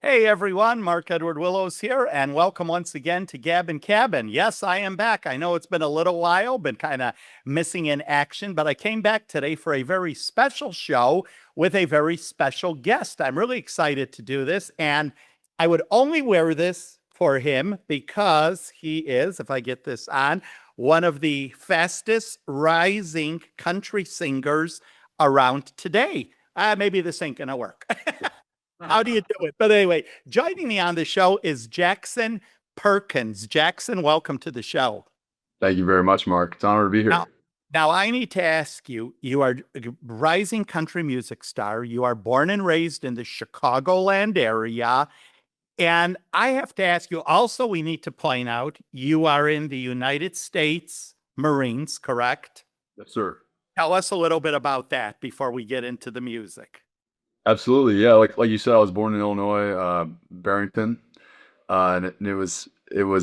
Hey everyone, Mark Edward Willows here, and welcome once again to Gabbin Cabin. Yes, I am back. I know it's been a little while, been kind of missing in action, but I came back today for a very special show with a very special guest. I'm really excited to do this, and I would only wear this for him because he is, if I get this on, one of the fastest rising country singers around today. Maybe this ain't gonna work. How do you do it? But anyway, joining me on the show is Jackson Perkins. Jackson, welcome to the show. Thank you very much, Mark. It's an honor to be Now, here. now I need to ask you, you are a rising country music star. You are born and raised in the Chicagoland area. And I have to ask you also, we need to point out you are in the United States Marines, correct? Yes, sir. Tell us a little bit about that before we get into the music. Absolutely. Yeah, like you said, I was born in Illinois, Barrington, and it was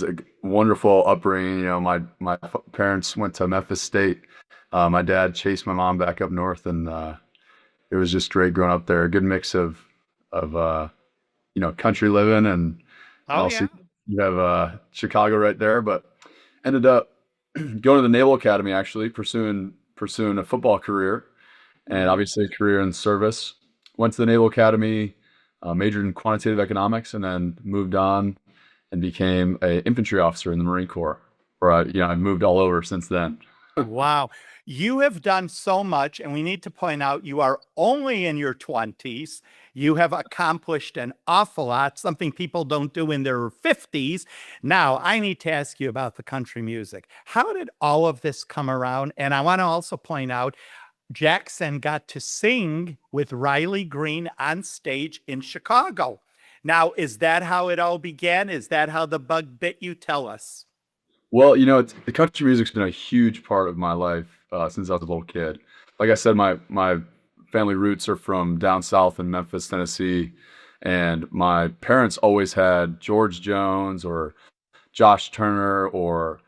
a wonderful upbringing. My parents went to Memphis State. My dad chased my mom back up north, and it was just great growing up there. A good mix of country living, and Oh, also yeah. you have Chicago right there. But ended up going to the Naval Academy, actually pursuing a football career, and Mhm. obviously a career in service. Went to the Naval Academy, majored in quantitative economics, and then moved on and became a infantry officer in the Marine Corps, where I've moved all over since then. Wow. You have done so much, and we need to point out you are only in your 20s. You have accomplished an awful lot, something people don't do in their 50s. Now, I need to ask you about the country music. How did all of this come around? And I want to also point out Jackson got to sing with Riley Green on stage in Chicago. Now, is that how it all began? Is that how the bug bit you? Tell us. Well, the country music's been a huge part of my life since I was a little kid. Like I said, my family roots are from down south in Memphis, Tennessee, and my parents always had George Jones or Josh Turner or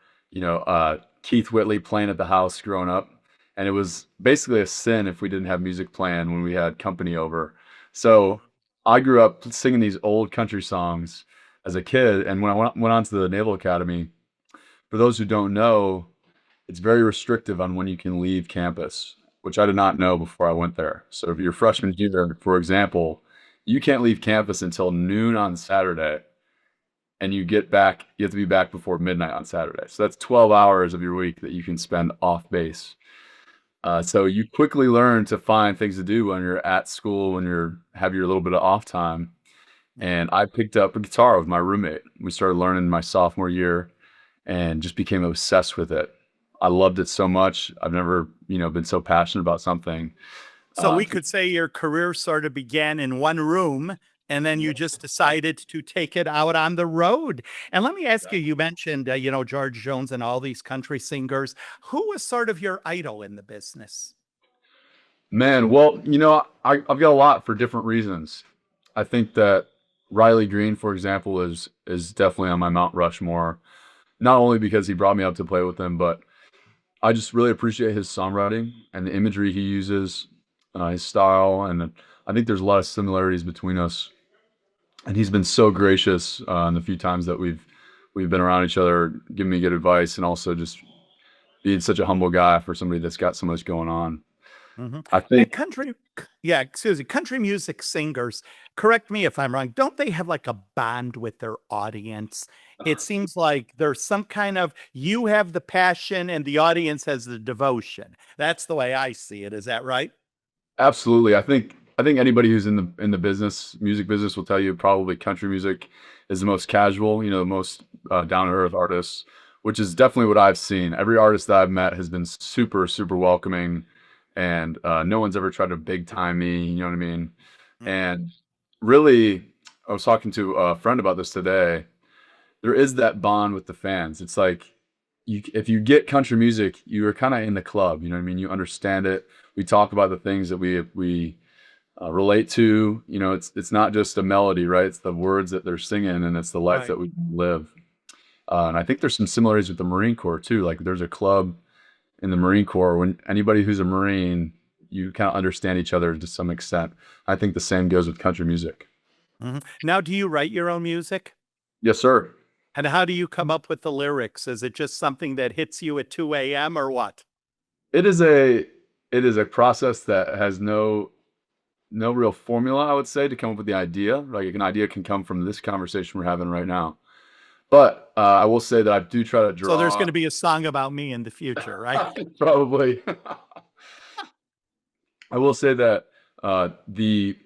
Keith Whitley playing at the house growing up, and it was basically a sin if we didn't have music playing when we had company over. So I grew up singing these old country songs as a kid, and when I went on to the Naval Academy, for those who don't know, it's very restrictive on when you can leave campus, which I did not know before I went there. So if you're freshman year, for example, you can't leave campus until noon on Saturday, and you have to be back before midnight on Saturday. So that's 12 hours of your week that you can spend off base. So you quickly learn to find things to do when you're at school, when you're have your little bit of off time. And I picked up a guitar with my roommate. We started learning my sophomore year and just became obsessed with it. I loved it so much. I've never, been so passionate about something. So we To could say your career sort of began in one room and then you just decided to take it out on the road. And let me ask you, you mentioned, George Jones and all these country singers. Who was sort of your idol in the business? Man, well, I've got a lot for different reasons. I think that Riley Green, for example, is definitely on my Mount Rushmore. Not only because he brought me up to play with him, but I just really appreciate his songwriting and the imagery he uses, his style, and I think there's a lot of similarities between us. And he's been so gracious in the few times that we've been around each other, giving me good advice, and also just being such a humble guy for somebody that's got so much going on. Mhm. I And think yeah, excuse me, country music singers, correct me if I'm wrong, don't they have like a bond with their audience? It seems like there's some kind of you have the passion and the audience has the devotion. That's the way I see it. Is that right? absolutely. I think anybody who's in the business, music business, will tell you probably country music is the most casual, the most down to earth artists, which is definitely what I've seen. Every artist that I've met has been super super welcoming, and no one's ever tried to big time me. You know what I mean? Mhm. And really, I was talking to a friend about this today. There is that bond with the fans. It's like if you get country music, you are kind of in the club. You know what I mean? You understand it. We talk about the things that we relate to. It's not just a melody, right? It's the words that they're singing, and it's the life Right. that we live. And I think there's some similarities with the Marine Corps too. Like there's a club in the Marine Corps when anybody who's a Marine, you kind of understand each other to some extent. I think the same goes with country music. Now, do you write your own music? Yes, sir. And how do you come up with the lyrics? Is it just something that hits you at 2 a.m. or what? It is a it is a process that has no real formula, I would say, to come up with the idea. Like an idea can come from this conversation we're having right now. But I will say that I do try to So there's going draw to be a song about me in the future, right? probably. I will say that the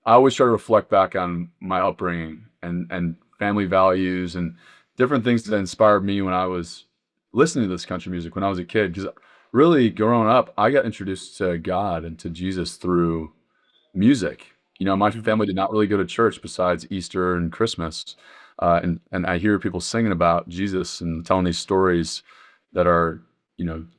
I always try to reflect back on my upbringing and family values and different things that inspired me when I was listening to this country music when I was a kid. Because really, growing up, I got introduced to God and to Jesus through music. My Mhm. family did not really go to church besides Easter and Christmas, and I hear people singing about Jesus and telling these stories that are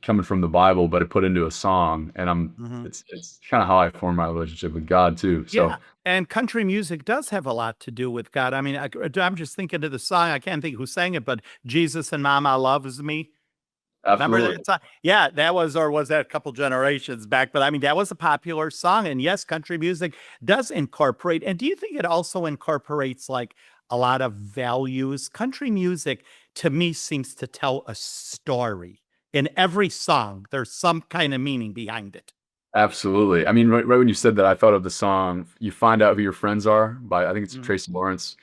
coming from the Bible, but it put into a song, and Mhm. it's kind of how I form my relationship with God too. So Yeah, and country music does have a lot to do with God. I mean, I'm just thinking of the song. I can't think who sang it, but Jesus and Mama loves me. Remember absolutely, that song? Yeah, that was, or was that a couple generations back? But I mean, that was a popular song. And yes, country music does incorporate. And do you think it also incorporates like a lot of values? Country music to me seems to tell a story. In every song, there's some kind of meaning behind it. absolutely. I mean, right when you said that, I thought of the song "You Find Out Who Your Friends Are" by I think it's Mhm, Tracy Lawrence.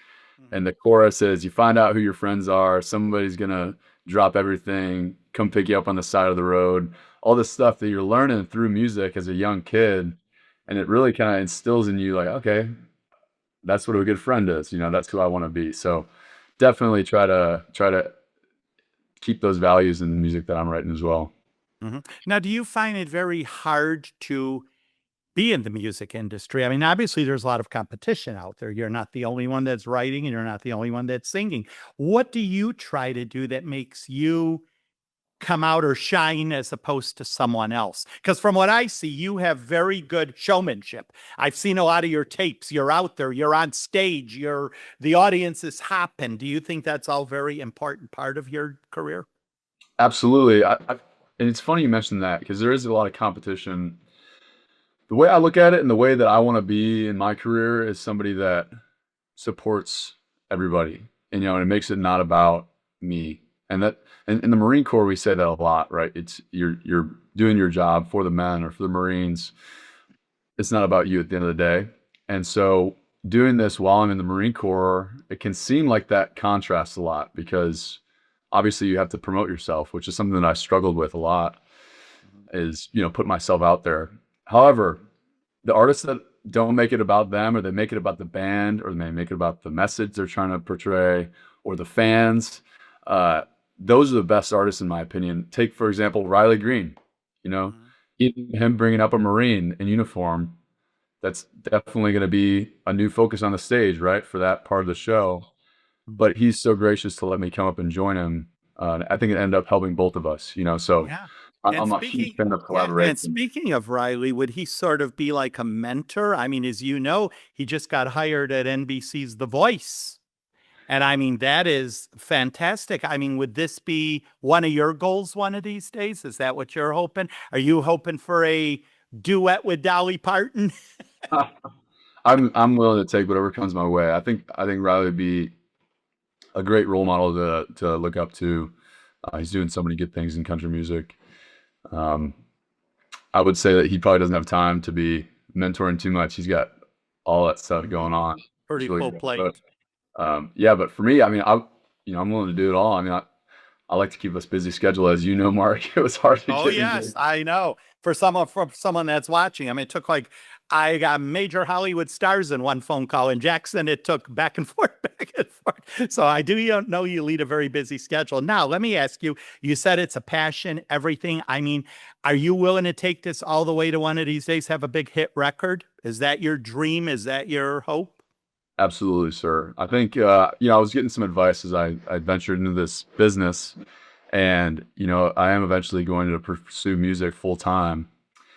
And mhm, the chorus is, "You find out who your friends are, somebody's gonna drop everything, come pick you up on the side of the road." All this stuff that you're learning through music as a young kid, and it really kinda instills in you like, "Okay, that's what a good friend is, that's who I wanna be." So, definitely try to keep those values in the music that I'm writing as well. mhm. Now, do you find it very hard to be in the music industry? I mean, obviously, there's a lot of competition out there. You're not the only one that's writing, and you're not the only one that's singing. What do you try to do that makes you come out or shine as opposed to someone else? Because from what I see, you have very good showmanship. I've seen a lot of your tapes. You're out there, you're on stage, the audience is hopping. Do you think that's all very important part of your career? Absolutely, and it's funny you mentioned that because there is a lot of competition. The way I look at it and the way that I wanna be in my career is somebody that supports everybody, and it makes it not about me. And that and in the Marine Corps, we say that a lot, right? It's you're doing your job for the men or for the Marines. It's not about you at the end of the day. And so doing this while I'm in the Marine Corps, it can seem like that contrasts a lot because obviously you have to promote yourself, which is something that I struggled with a lot is, put myself out there. However, the artists that don't make it about them or they make it about the band or they make it about the message they're trying to portray or the fans, uh, those are the best artists in my opinion. Take, for example, Riley Green, you know, Mhm. him bringing up a Marine in uniform, that's definitely going to be a new focus on the stage, right, for that part of the show. Mhm. But he's so gracious to let me come up and join him. I think it ended up helping both of us. So Yeah. I'm, And I'm a huge speaking fan of yeah, and collaboration. speaking of Riley, would he sort of be like a mentor? I mean, as you know, he just got hired at NBC's The Voice. And I mean, that is fantastic. I mean, would this be one of your goals one of these days? Is that what you're hoping? Are you hoping for a duet with Dolly Parton? I'm willing to take whatever comes my way. I think Riley would be a great role model to look up to. He's doing so many good things in country music. Um, I would say that he probably doesn't have time to be mentoring too much. He's got all that stuff Mhm. going on. Pretty It's really full good. But plate. yeah, but for me, I mean, I'm willing to do it all. I mean, I like to keep us busy schedule, as you know, Mark. It was hard to Oh get me yes, I know. For someone that's watching, I mean, it took like I got major Hollywood stars in one phone call. In Jackson, it took back and forth, back and forth. So I do know you lead a very busy schedule. Now, let me ask you. You said it's a passion, everything. I mean, are you willing to take this all the way to one of these days, have a big hit record? Is that your dream? Is that your hope? Absolutely, sir. I think I was getting some advice as I ventured into this business, and I am eventually going to pursue music full time.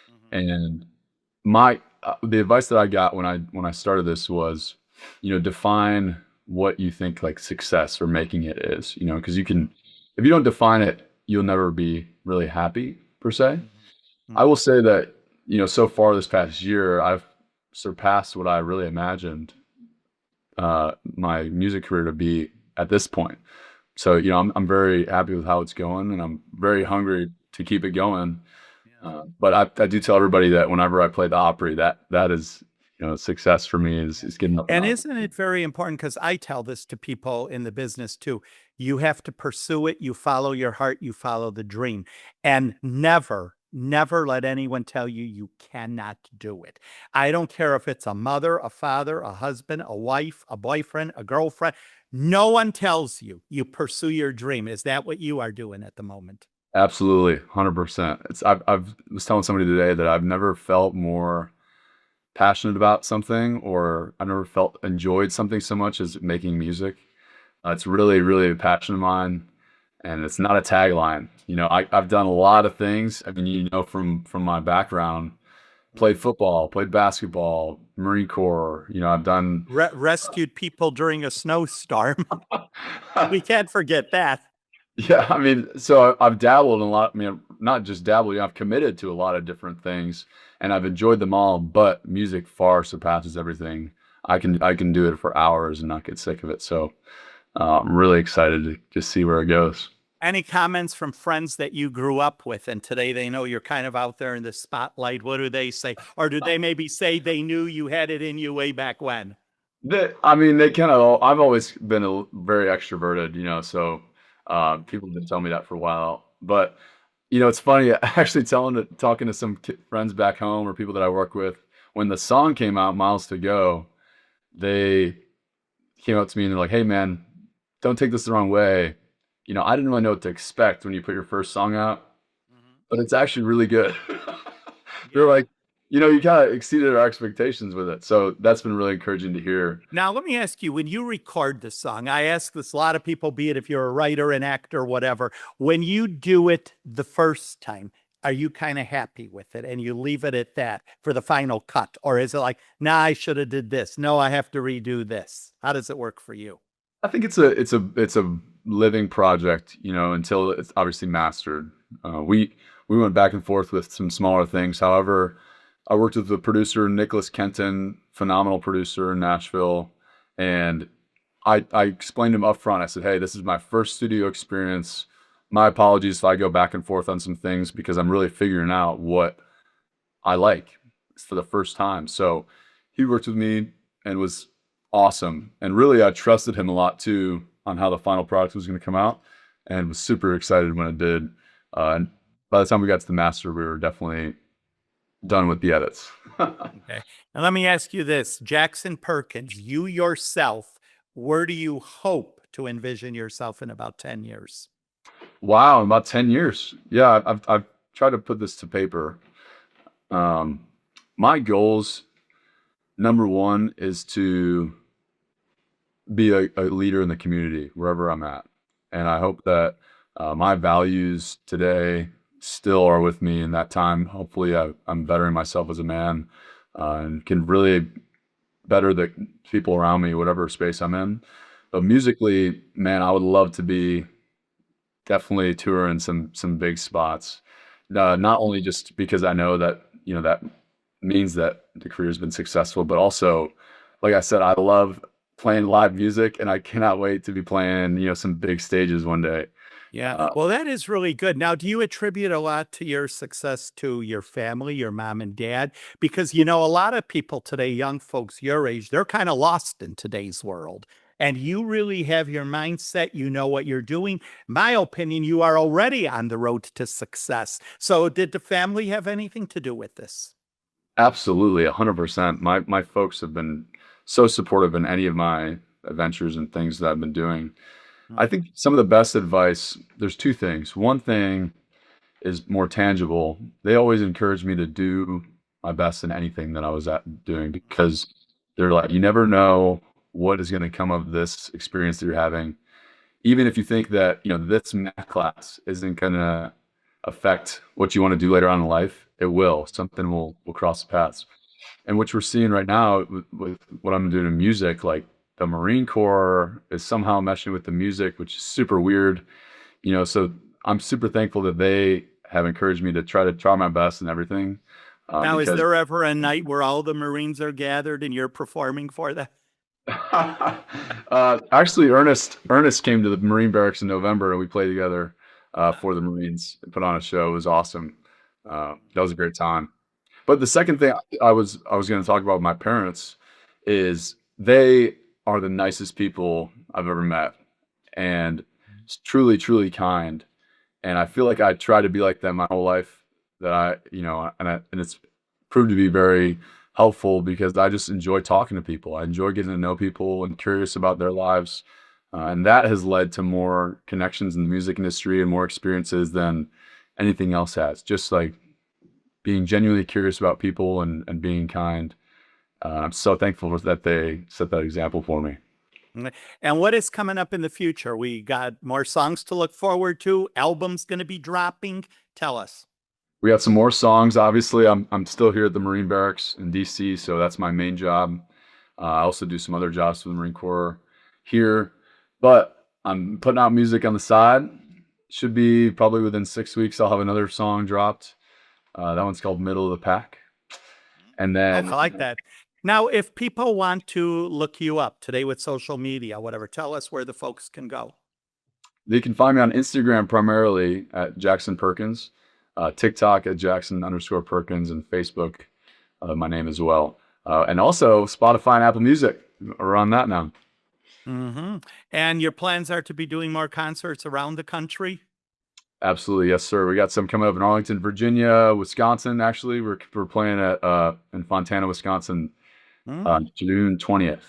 Mhm, And my the advice that I got when I started this was, define what you think like success or making it is. Because you mhm, can, if you don't define it, you'll never be really happy per se. mhm, I mhm, will say that so far this past year, I've surpassed what I really imagined my music career to be at this point. So, I'm very happy with how it's going, and I'm very hungry to keep it going. Yeah. But I do tell everybody that whenever I play the Opry, that is, success for me is getting up and And up. isn't it very important? Because I tell this to people in the business too. You have to pursue it. You follow your heart, you follow the dream, and never, never let anyone tell you you cannot do it. I don't care if it's a mother, a father, a husband, a wife, a boyfriend, a girlfriend. No one tells you you pursue your dream. Is that what you are doing at the moment? Absolutely, 100%. I've was telling somebody today that I've never felt more passionate about something, or I never felt enjoyed something so much as making music. It's really, really a passion of mine, and it's not a tagline. I've done a lot of things. I mean, from my background, played football, played basketball, Marine Corps. I've done. Rescued people during a snowstorm. We can't forget that. Yeah, I mean, so I've dabbled in a lot. I mean, not just dabbled. I've committed to a lot of different things, and I've enjoyed them all. But music far surpasses everything. I can do it for hours and not get sick of it. So I'm really excited to just see where it goes. Any comments from friends that you grew up with and today they know you're kind of out there in the spotlight? What do they say? Or do they maybe say they knew you had it in you way back when? I mean, they kind of. I've always been very extroverted, so people have been telling me that for a while. But it's funny. Actually, talking to some friends back home or people that I work with, when the song came out, "Miles to Go," they came up to me and they're like, "Hey, man, don't take this the wrong way. I didn't really know what to expect when you put your first song out, Mhm. but it's actually really good." They're Yeah. like, "You kind of exceeded our expectations with it." So that's been really encouraging to hear. Now, let me ask you, when you record the song, I ask this a lot of people, be it if you're a writer, an actor, whatever, when you do it the first time, are you kind of happy with it and you leave it at that for the final cut? Or is it like, nah, I should have did this. No, I have to redo this. How does it work for you? I think it's a living project, until it's obviously mastered. We went back and forth with some smaller things. However, I worked with the producer Nicholas Kenton, phenomenal producer in Nashville, and I explained to him upfront. I said, "Hey, this is my first studio experience. My apologies if I go back and forth on some things because I'm really figuring out what I like for the first time." So he worked with me and was awesome. And really, I trusted him a lot too on how the final product was going to come out, and was super excited when it did. And by the time we got to the master, we were definitely done with the edits. Okay. Now let me ask you this, Jackson Perkins, you yourself, where do you hope to envision yourself in about 10 years? Wow, in about 10 years. Yeah, I've tried to put this to paper. Um, my goals, number one, is to be a leader in the community wherever I'm at. And I hope that my values today still are with me in that time. Hopefully, I'm bettering myself as a man, and can really better the people around me, whatever space I'm in. But musically, man, I would love to be definitely touring some big spots. Not only just because I know that that means that the career has been successful, but also, like I said, I love playing live music, and I cannot wait to be playing some big stages one day. Yeah. Uh, Well, that is really good. Now, do you attribute a lot to your success to your family, your mom and dad? Because, a lot of people today, young folks your age, they're kind of lost in today's world. And you really have your mindset. You know what you're doing. My opinion, you are already on the road to success. So, did the family have anything to do with this? Absolutely, 100%. My folks have been so supportive in any of my adventures and things that I've been doing. I Mhm. think some of the best advice, there's two things. One thing is more tangible. They always encouraged me to do my best in anything that I was at doing, because they're like, you never know what is going to come of this experience that you're having. Even if you think that, this math class isn't going to affect what you want to do later on in life, it will. Something will cross the paths. And what we're seeing right now with what I'm doing in music, like the Marine Corps is somehow meshing with the music, which is super weird. So I'm super thankful that they have encouraged me to try my best and everything, Now, is because there ever a night where all the Marines are gathered and you're performing for them? Actually, Ernest came to the Marine Barracks in November, and we played together for the Marines and put on a show. It was awesome. That was a great time. But the second thing I was going to talk about with my parents is they are the nicest people I've ever met, and truly, truly kind. And I feel like I try to be like them my whole life. That and it's proved to be very helpful because I just enjoy talking to people. I enjoy getting to know people and curious about their lives, and that has led to more connections in the music industry and more experiences than anything else has. Just like being genuinely curious about people and being kind. I'm so thankful that they set that example for me. And what is coming up in the future? We got more songs to look forward to. Albums going to be dropping. Tell us. We got some more songs. Obviously, I'm still here at the Marine Barracks in DC, so that's my main job. I also do some other jobs for the Marine Corps here, but I'm putting out music on the side. Should be probably within 6 weeks. I'll have another song dropped. That one's called "Middle of the Pack," and Oh, I then like that. Now, if people want to look you up today with social media, whatever, tell us where the folks can go. they can find me on Instagram primarily at Jackson Perkins, TikTok at Jackson_Perkins, and Facebook, my name as well. And also Spotify and Apple Music. We're on that now. And your plans are to be doing more concerts around the country? Absolutely, yes, sir. We got some coming up in Arlington, Virginia, Wisconsin. Actually, we're playing at in Fontana, Wisconsin, Mm. on June 20th.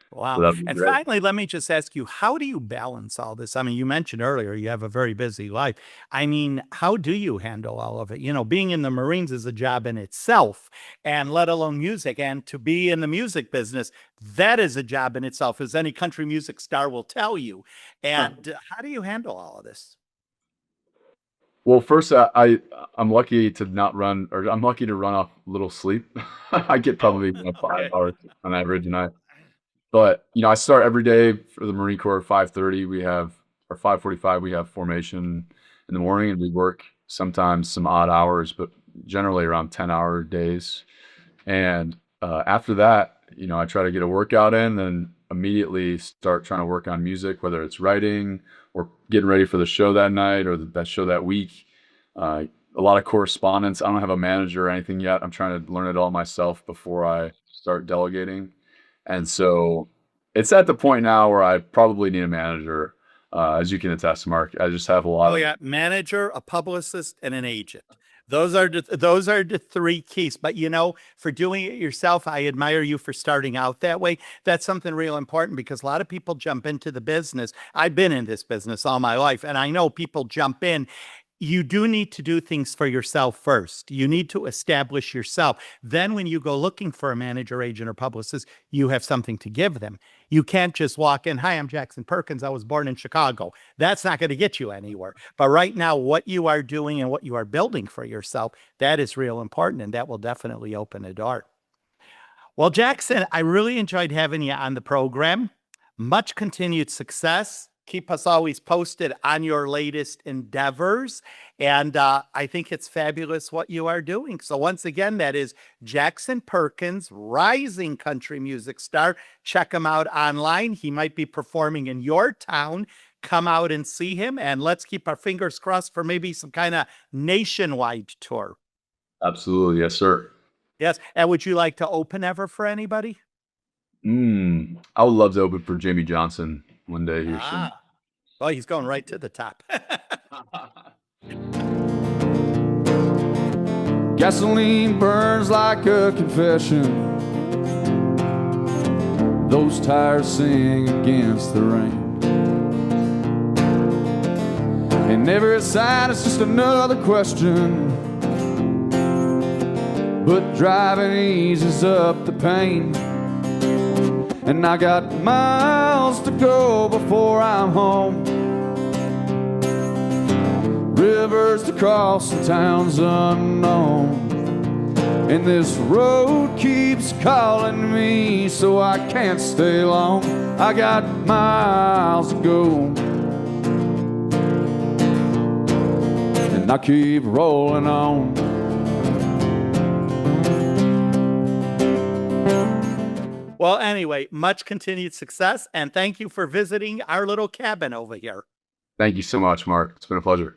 So Wow. that'll be And great. finally, let me just ask you, how do you balance all this? I mean, you mentioned earlier you have a very busy life. I mean, how do you handle all of it? You know, being in the Marines is a job in itself, and let alone music. And to be in the music business, that is a job in itself, as any country music star will tell you. And how do you handle all of this? Well, first, I'm lucky to not run, or I'm lucky to run off little sleep. I get Oh, probably 5 okay. hours on average a night. But I start every day for the Marine Corps at 5:30. We have or 5:45. We have formation in the morning, and we work sometimes some odd hours, but generally around 10-hour days. And after that, I try to get a workout in, and immediately start trying to work on music, whether it's writing or getting ready for the show that night or that show that week. A lot of correspondence. I don't have a manager or anything yet. I'm trying to learn it all myself before I start delegating. And so it's at the point now where I probably need a manager, as you can attest, Mark. I just have a lot Oh of yeah, manager, a publicist, and an agent. Those are the three keys. But you know, for doing it yourself, I admire you for starting out that way. That's something real important because a lot of people jump into the business. I've been in this business all my life, and I know people jump in. You do need to do things for yourself first. You need to establish yourself. Then, when you go looking for a manager, agent, or publicist, you have something to give them. You can't just walk in, "Hi, I'm Jackson Perkins. I was born in Chicago." That's not going to get you anywhere. But right now, what you are doing and what you are building for yourself, that is real important, and that will definitely open a door. Well, Jackson, I really enjoyed having you on the program. Much continued success. Keep us always posted on your latest endeavors. And I think it's fabulous what you are doing. So, once again, that is Jackson Perkins, rising country music star. Check him out online. He might be performing in your town. Come out and see him. And let's keep our fingers crossed for maybe some kind of nationwide tour. absolutely, yes, sir. Yes. And would you like to open ever for anybody? I would love to open for Jamie Johnson one day here soon. Ah, well, he's going right to the top. Gasoline burns like a confession. Those tires sing against the rain. And every sign is just another question. But driving eases up the pain. And I got miles to go before I'm home. Rivers to cross and towns unknown. And this road keeps calling me, so I can't stay long. I got miles to go. And I keep rolling on. Well, anyway, much continued success, and thank you for visiting our little cabin over here. Thank you so much, Mark. It's been a pleasure.